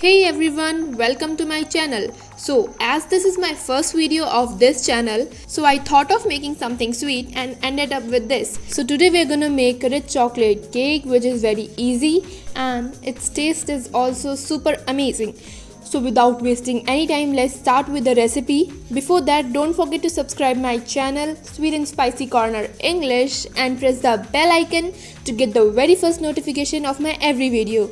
Hey everyone, welcome to my channel. So as this is my first video of this channel, so I thought of making something sweet and ended up with this. So today we're gonna make a rich chocolate cake which is very easy and its taste is also super amazing. So without wasting any time, let's start with the recipe. Before that, don't forget to subscribe my channel Sweet and Spicy Corner English and press the bell icon to get the very first notification of my every video.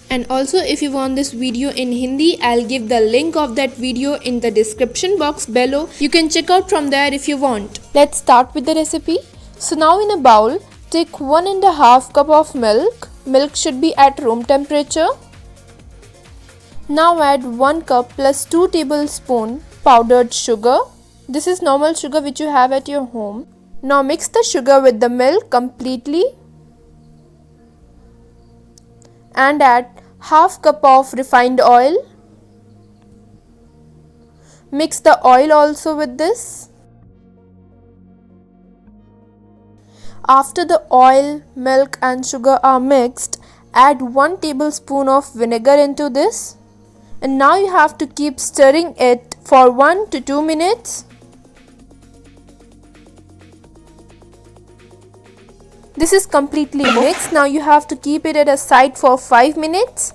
And also, if you want this video in Hindi, I'll give the link of that video in the description box below. You can check out from there if you want. Let's start with the recipe. So now in a bowl, take 1.5 cup of milk. Milk should be at room temperature. Now add 1 cup plus 2 tablespoons powdered sugar. This is normal sugar which you have at your home. Now mix the sugar with the milk completely and add half cup of refined oil. Mix the oil also with this. After the oil, milk and sugar are mixed, add 1 tablespoon of vinegar into this. And now you have to keep stirring it for 1 to 2 minutes. This is completely mixed. Now you have to keep it at a side for 5 minutes.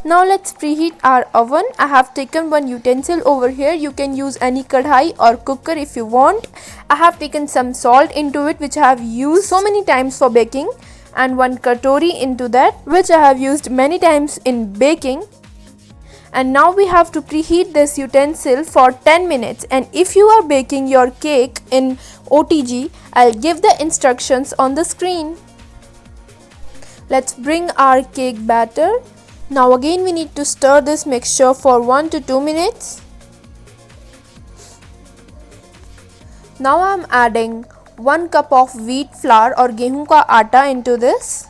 Now let's preheat our oven. I have taken one utensil over here. You can use any kadhai or cooker if you want. I have taken some salt into it which I have used so many times for baking, and 1 katori into that which I have used many times in baking. And now we have to preheat this utensil for 10 minutes. And if you are baking your cake in OTG, I'll give the instructions on the screen. Let's bring our cake batter. Now again we need to stir this mixture for 1 to 2 minutes. Now I'm adding 1 cup of wheat flour or गेहूं का आटा into this.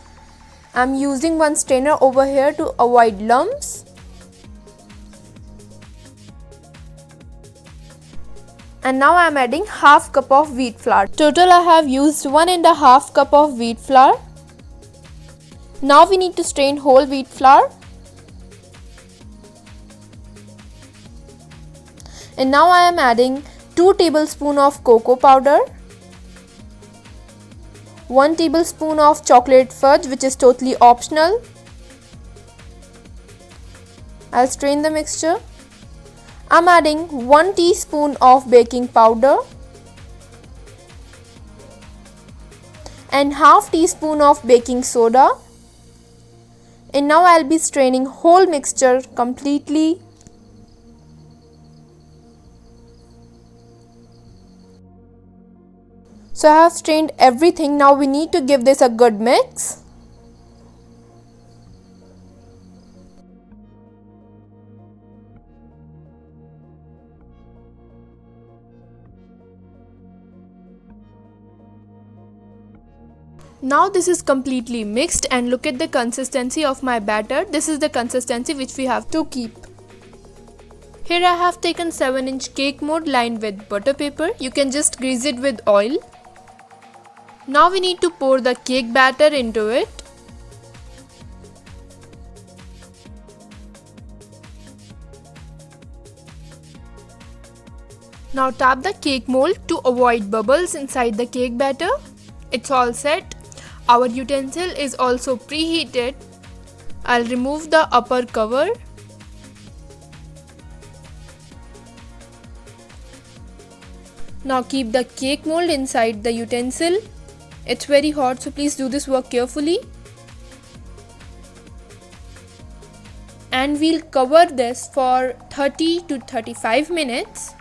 I'm using one strainer over here to avoid lumps. And now I am adding half cup of wheat flour. Total I have used 1.5 cup of wheat flour. Now we need to strain whole wheat flour. And now I am adding 2 tablespoons of cocoa powder, 1 tablespoon of chocolate fudge which is totally optional. I'll strain the mixture. I'm adding 1 teaspoon of baking powder and half teaspoon of baking soda. And now I'll be straining whole mixture completely. So I have strained everything. Now we need to give this a good mix. Now this is completely mixed and look at the consistency of my batter. This is the consistency which we have to keep. Here I have taken 7-inch cake mold lined with butter paper. You can just grease it with oil. Now we need to pour the cake batter into it. Now tap the cake mold to avoid bubbles inside the cake batter. It's all set. Our utensil is also preheated. I'll remove the upper cover. Now keep the cake mold inside the utensil. It's very hot, so please do this work carefully. And we'll cover this for 30 to 35 minutes.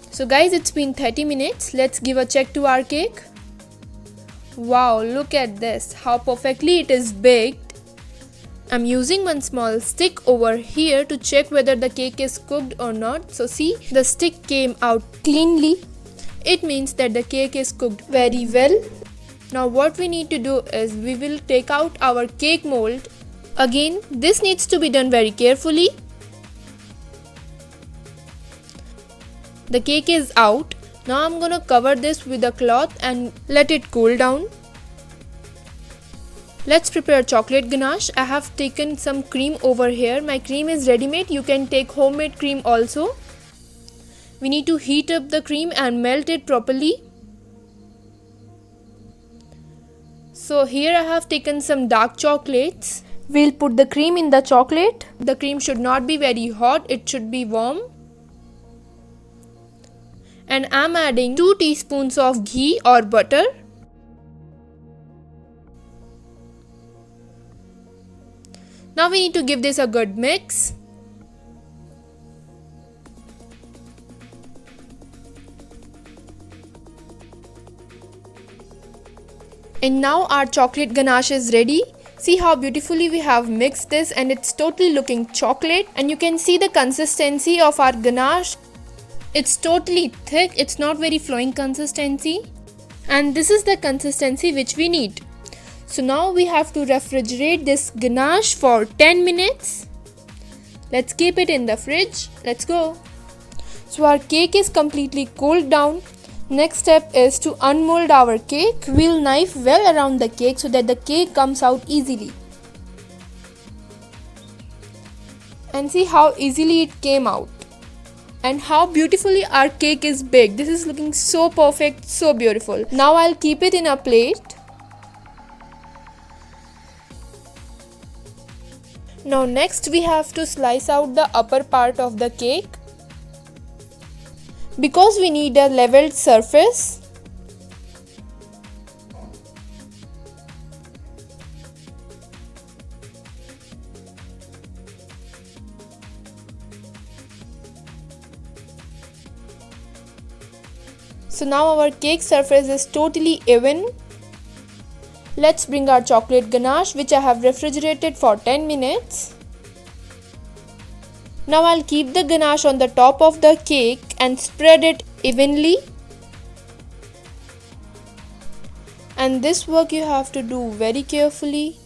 So guys, it's been 30 minutes. Let's give a check to our cake. Wow, look at this, how perfectly it is baked. I'm using one small stick over here to check whether the cake is cooked or not. So see, the stick came out cleanly. It means that the cake is cooked very well. Now what we need to do is we will take out our cake mold. Again, this needs to be done very carefully. The cake is out. Now I'm gonna cover this with a cloth and let it cool down. Let's prepare chocolate ganache. I have taken some cream over here. My cream is ready made. You can take homemade cream also. We need to heat up the cream and melt it properly. So here I have taken some dark chocolates. We'll put the cream in the chocolate. The cream should not be very hot, it should be warm. And I'm adding 2 teaspoons of ghee or butter. Now we need to give this a good mix. And now our chocolate ganache is ready. See how beautifully we have mixed this, and it's totally looking chocolate, and you can see the consistency of our ganache. It's totally thick, it's not very flowing consistency, and this is the consistency which we need. So now we have to refrigerate this ganache for 10 minutes. Let's keep it in the fridge. Let's go. So our cake is completely cooled down. Next step is to unmold our cake. We'll knife well around the cake so that the cake comes out easily. And see how easily it came out. And how beautifully our cake is baked. This is looking so perfect, so beautiful. Now I'll keep it in a plate. Now next we have to slice out the upper part of the cake. Because we need a leveled surface, so now our cake surface is totally even. Let's bring our chocolate ganache, which I have refrigerated for 10 minutes. Now I'll keep the ganache on the top of the cake and spread it evenly. And this work you have to do very carefully.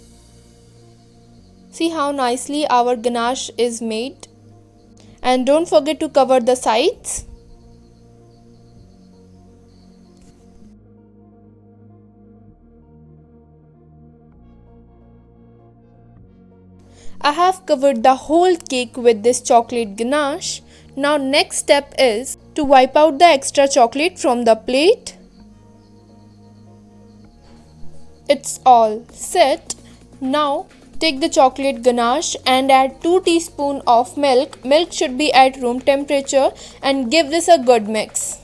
See how nicely our ganache is made. And don't forget to cover the sides. I have covered the whole cake with this chocolate ganache. Now next step is to wipe out the extra chocolate from the plate. It's all set. Now take the chocolate ganache and add 2 teaspoons of milk. Milk should be at room temperature, and give this a good mix.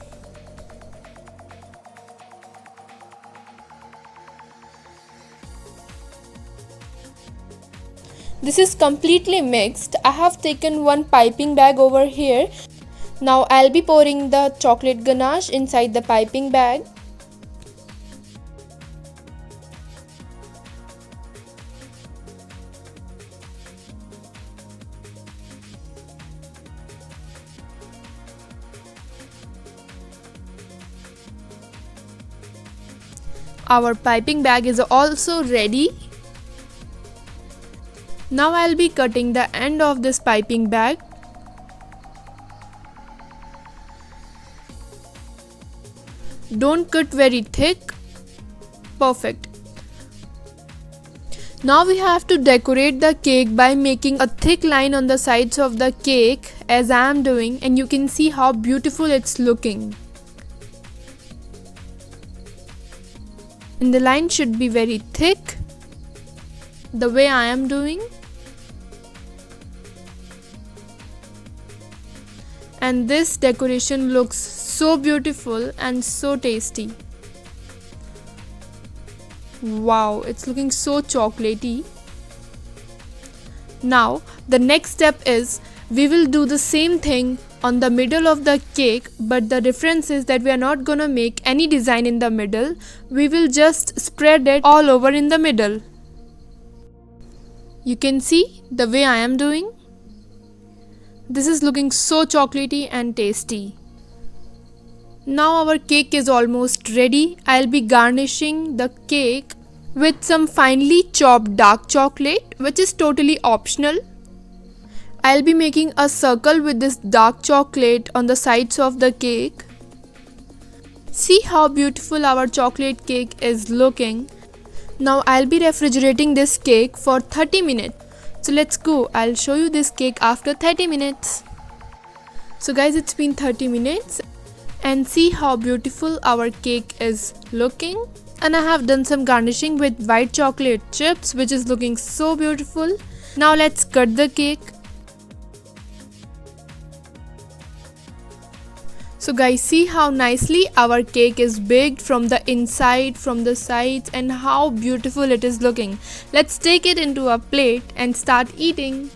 This is completely mixed. I have taken one piping bag over here. Now I'll be pouring the chocolate ganache inside the piping bag. Our piping bag is also ready. Now I'll be cutting the end of this piping bag. Don't cut very thick. Perfect. Now we have to decorate the cake by making a thick line on the sides of the cake, as I am doing, and you can see how beautiful it's looking. And the line should be very thick, the way I am doing. And this decoration looks so beautiful and so tasty. Wow, it's looking so chocolatey. Now the next step is we will do the same thing on the middle of the cake, but the difference is that we are not gonna make any design in the middle. We will just spread it all over in the middle. You can see the way I am doing. This is looking so chocolatey and tasty. Now our cake is almost ready. I'll be garnishing the cake with some finely chopped dark chocolate, which is totally optional. I'll be making a circle with this dark chocolate on the sides of the cake. See how beautiful our chocolate cake is looking. Now I'll be refrigerating this cake for 30 minutes. So let's go. I'll show you this cake after 30 minutes. So guys, it's been 30 minutes and see how beautiful our cake is looking. And I have done some garnishing with white chocolate chips, which is looking so beautiful. Now let's cut the cake. So guys, see how nicely our cake is baked from the inside, from the sides, and how beautiful it is looking. Let's take it into a plate and start eating.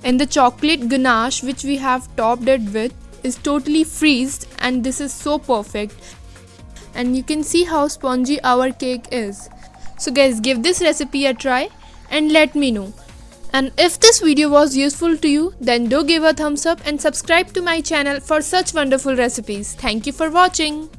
And the chocolate ganache which we have topped it with is totally freezed, and this is so perfect. And you can see how spongy our cake is. So guys, give this recipe a try and let me know. And if this video was useful to you, then do give a thumbs up and subscribe to my channel for such wonderful recipes. Thank you for watching.